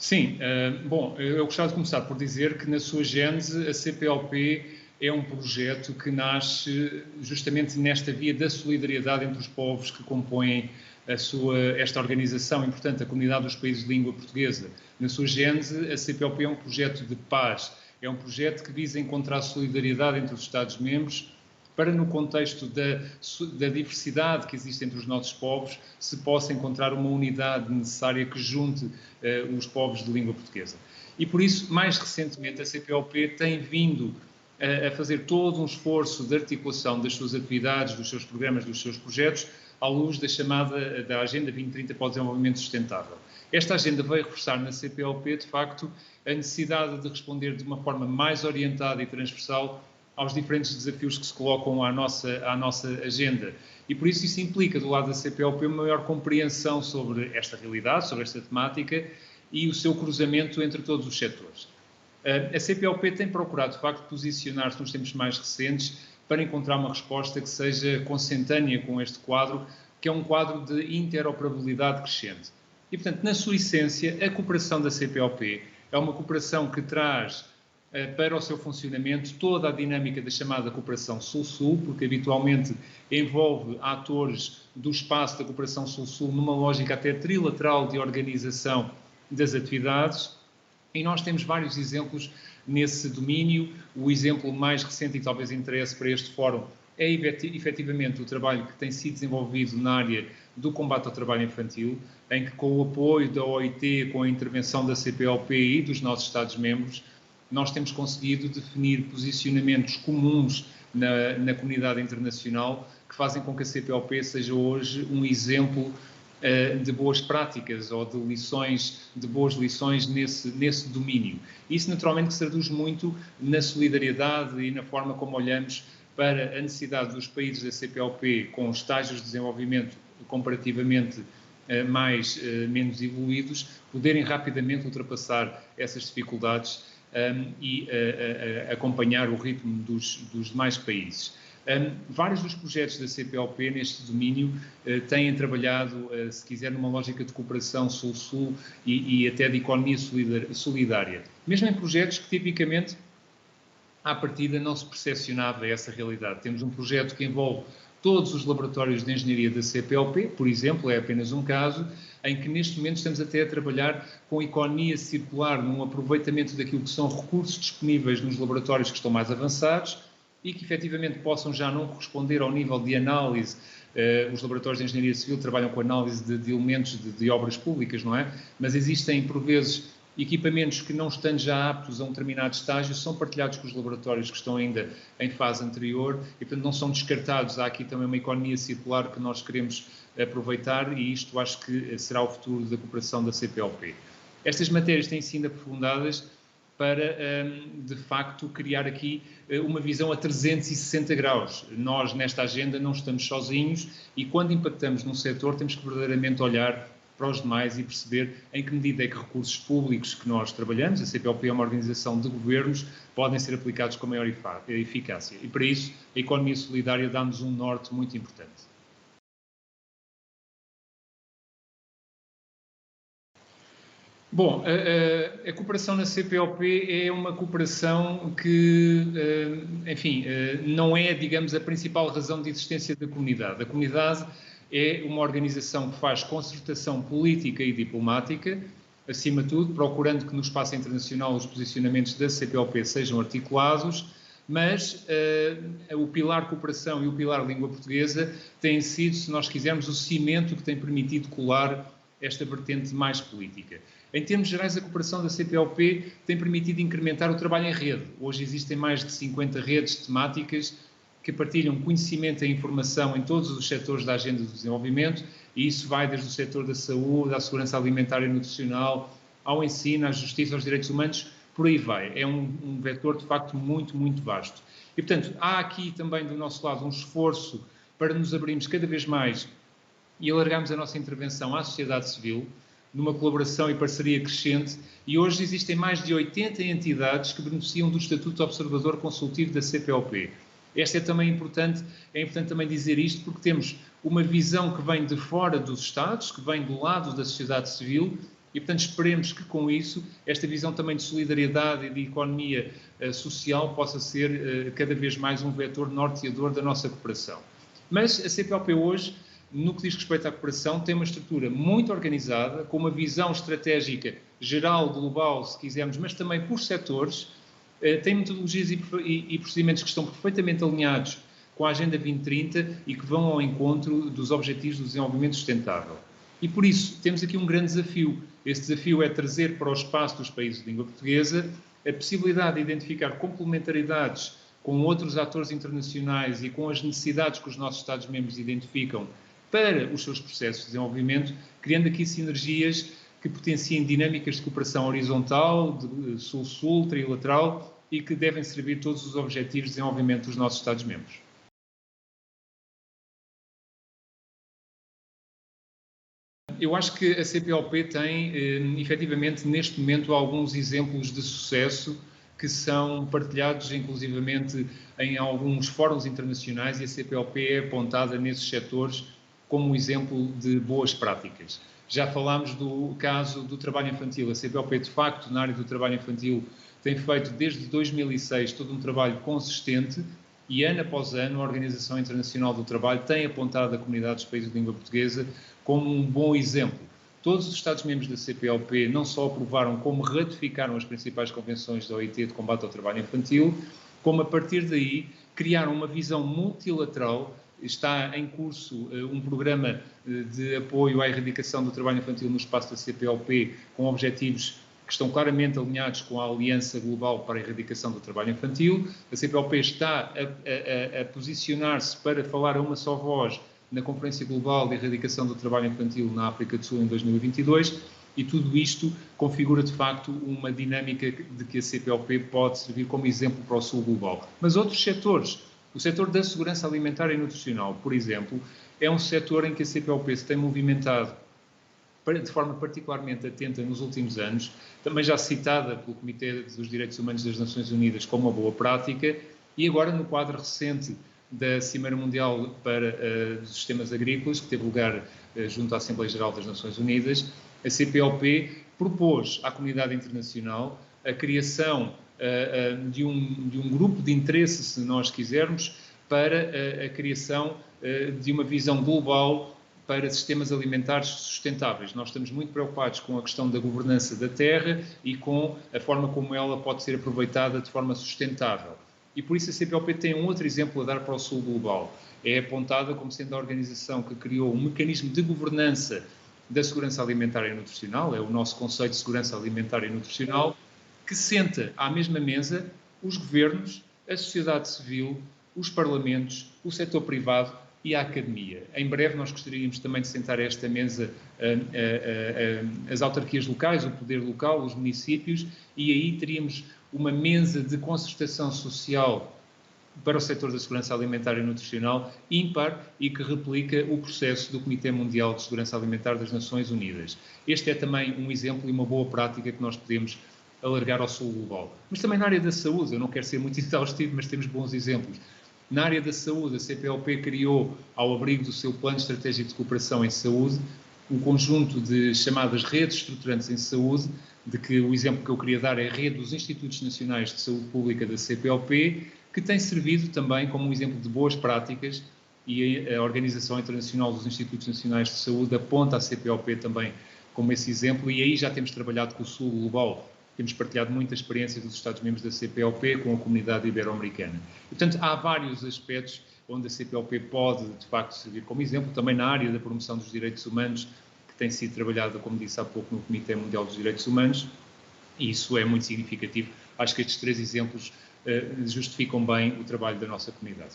Sim, bom, eu gostava de começar por dizer que na sua gênese a CPLP é um projeto que nasce justamente nesta via da solidariedade entre os povos que compõem esta organização importante, a Comunidade dos Países de Língua Portuguesa. Na sua gênese, a CPLP é um projeto de paz, é um projeto que visa encontrar solidariedade entre os Estados-membros para, no contexto da diversidade que existe entre os nossos povos, se possa encontrar uma unidade necessária que junte os povos de língua portuguesa. E por isso, mais recentemente, a CPLP tem vindo a fazer todo um esforço de articulação das suas atividades, dos seus programas, dos seus projetos, à luz da Agenda 2030 para o Desenvolvimento Sustentável. Esta agenda veio reforçar na CPLP, de facto, a necessidade de responder de uma forma mais orientada e transversal aos diferentes desafios que se colocam à nossa agenda. E por isso implica, do lado da CPLP, uma maior compreensão sobre esta realidade, sobre esta temática e o seu cruzamento entre todos os setores. A CPLP tem procurado, de facto, posicionar-se nos tempos mais recentes para encontrar uma resposta que seja consentânea com este quadro, que é um quadro de interoperabilidade crescente. E, portanto, na sua essência, a cooperação da CPLP é uma cooperação que traz para o seu funcionamento toda a dinâmica da chamada cooperação Sul-Sul, porque habitualmente envolve atores do espaço da cooperação Sul-Sul numa lógica até trilateral de organização das atividades, e nós temos vários exemplos nesse domínio. O exemplo mais recente e talvez interesse para este fórum é efetivamente o trabalho que tem sido desenvolvido na área do combate ao trabalho infantil, em que com o apoio da OIT, com a intervenção da CPLP e dos nossos Estados-membros, nós temos conseguido definir posicionamentos comuns na comunidade internacional que fazem com que a CPLP seja hoje um exemplo de boas práticas ou de boas lições nesse domínio. Isso naturalmente que se traduz muito na solidariedade e na forma como olhamos para a necessidade dos países da CPLP com estágios de desenvolvimento comparativamente menos evoluídos, poderem rapidamente ultrapassar essas dificuldades e acompanhar o ritmo dos demais países. Vários dos projetos da CPLP neste domínio têm trabalhado, se quiser, numa lógica de cooperação Sul-Sul e até de economia solidária. Mesmo em projetos que tipicamente, à partida, não se percepcionava essa realidade. Temos um projeto que envolve todos os laboratórios de engenharia da CPLP, por exemplo, é apenas um caso, em que neste momento estamos até a trabalhar com economia circular, num aproveitamento daquilo que são recursos disponíveis nos laboratórios que estão mais avançados e que efetivamente possam já não corresponder ao nível de análise. Os laboratórios de engenharia civil trabalham com análise de elementos de obras públicas, não é? Mas existem, por vezes, equipamentos que não estando já aptos a um determinado estágio são partilhados com os laboratórios que estão ainda em fase anterior e, portanto, não são descartados. Há aqui também uma economia circular que nós queremos aproveitar e isto acho que será o futuro da cooperação da CPLP. Estas matérias têm sido aprofundadas para, de facto, criar aqui uma visão a 360 graus. Nós, nesta agenda, não estamos sozinhos e, quando impactamos num setor, temos que verdadeiramente olhar para os demais e perceber em que medida é que recursos públicos que nós trabalhamos, a CPLP é uma organização de governos, podem ser aplicados com maior eficácia. E, para isso, a economia solidária dá-nos um norte muito importante. Bom, a cooperação na CPLP é uma cooperação que, enfim, não é, digamos, a principal razão de existência da comunidade. A comunidade é uma organização que faz concertação política e diplomática, acima de tudo, procurando que no espaço internacional os posicionamentos da CPLP sejam articulados, mas o pilar cooperação e o pilar língua portuguesa têm sido, se nós quisermos, o cimento que tem permitido colar esta vertente mais política. Em termos gerais, a cooperação da CPLP tem permitido incrementar o trabalho em rede. Hoje existem mais de 50 redes temáticas que partilham conhecimento e informação em todos os setores da agenda do desenvolvimento, e isso vai desde o setor da saúde, à segurança alimentar e nutricional, ao ensino, à justiça, aos direitos humanos, por aí vai. É um vetor, de facto, muito, muito vasto. E, portanto, há aqui também, do nosso lado, um esforço para nos abrirmos cada vez mais e alargarmos a nossa intervenção à sociedade civil, numa colaboração e parceria crescente, e hoje existem mais de 80 entidades que beneficiam do Estatuto de Observador Consultivo da CPLP. Esta é importante também dizer isto, porque temos uma visão que vem de fora dos Estados, que vem do lado da sociedade civil, E, portanto, esperemos que com isso, esta visão também de solidariedade e de economia social possa ser cada vez mais um vetor norteador da nossa cooperação. Mas a CPLP hoje, no que diz respeito à cooperação, tem uma estrutura muito organizada, com uma visão estratégica geral, global, se quisermos, mas também por setores, tem metodologias e procedimentos que estão perfeitamente alinhados com a Agenda 2030 e que vão ao encontro dos Objetivos do Desenvolvimento Sustentável. E por isso temos aqui um grande desafio. Esse desafio é trazer para o espaço dos países de língua portuguesa a possibilidade de identificar complementaridades com outros atores internacionais e com as necessidades que os nossos Estados-membros identificam para os seus processos de desenvolvimento, criando aqui sinergias que potenciem dinâmicas de cooperação horizontal, de sul-sul, trilateral e que devem servir todos os objetivos de desenvolvimento dos nossos Estados-membros. Eu acho que a CPLP tem, efetivamente, neste momento, alguns exemplos de sucesso que são partilhados, inclusivamente, em alguns fóruns internacionais e a CPLP é apontada nesses setores como um exemplo de boas práticas. Já falámos do caso do trabalho infantil. A CPLP, de facto, na área do trabalho infantil, tem feito desde 2006 todo um trabalho consistente e, ano após ano, a Organização Internacional do Trabalho tem apontado a comunidade dos países de língua portuguesa como um bom exemplo. Todos os Estados-membros da CPLP não só aprovaram, como ratificaram as principais convenções da OIT de combate ao trabalho infantil, como a partir daí criaram uma visão multilateral. Está em curso um programa de apoio à erradicação do trabalho infantil no espaço da CPLP, com objetivos que estão claramente alinhados com a Aliança Global para a Erradicação do Trabalho Infantil. A CPLP está a posicionar-se para falar a uma só voz na Conferência Global de Erradicação do Trabalho Infantil na África do Sul em 2022, e tudo isto configura, de facto, uma dinâmica de que a CPLP pode servir como exemplo para o Sul Global. Mas outros setores, o setor da segurança alimentar e nutricional, por exemplo, é um setor em que a CPLP se tem movimentado de forma particularmente atenta nos últimos anos, também já citada pelo Comitê dos Direitos Humanos das Nações Unidas como uma boa prática, e agora no quadro recente da Cimeira Mundial para os Sistemas Agrícolas, que teve lugar junto à Assembleia Geral das Nações Unidas, a CPLP propôs à comunidade internacional a criação de um grupo de interesse, se nós quisermos, para a criação de uma visão global para sistemas alimentares sustentáveis. Nós estamos muito preocupados com a questão da governança da terra e com a forma como ela pode ser aproveitada de forma sustentável. E por isso a CPLP tem um outro exemplo a dar para o Sul Global. É apontada como sendo a organização que criou um mecanismo de governança da segurança alimentar e nutricional, é o nosso conceito de segurança alimentar e nutricional, que senta à mesma mesa os governos, a sociedade civil, os parlamentos, o setor privado e a academia. Em breve nós gostaríamos também de sentar a esta mesa as autarquias locais, o poder local, os municípios, e aí teríamos uma mesa de concertação social para o setor da segurança alimentar e nutricional ímpar e que replica o processo do Comitê Mundial de Segurança Alimentar das Nações Unidas. Este é também um exemplo e uma boa prática que nós podemos alargar ao Sul Global. Mas também na área da saúde, eu não quero ser muito exaustivo, mas temos bons exemplos. Na área da saúde, a CPLP criou, ao abrigo do seu Plano Estratégico de Cooperação em Saúde, um conjunto de chamadas redes estruturantes em saúde, de que o exemplo que eu queria dar é a rede dos Institutos Nacionais de Saúde Pública da CPLP, que tem servido também como um exemplo de boas práticas, e a Organização Internacional dos Institutos Nacionais de Saúde aponta a CPLP também como esse exemplo, e aí já temos trabalhado com o Sul Global. Temos partilhado muita experiência dos Estados-membros da CPLP com a comunidade ibero-americana. Portanto, há vários aspectos onde a CPLP pode, de facto, servir como exemplo, também na área da promoção dos direitos humanos, que tem sido trabalhada, como disse há pouco, no Comitê Mundial dos Direitos Humanos, e isso é muito significativo. Acho que estes três exemplos justificam bem o trabalho da nossa comunidade.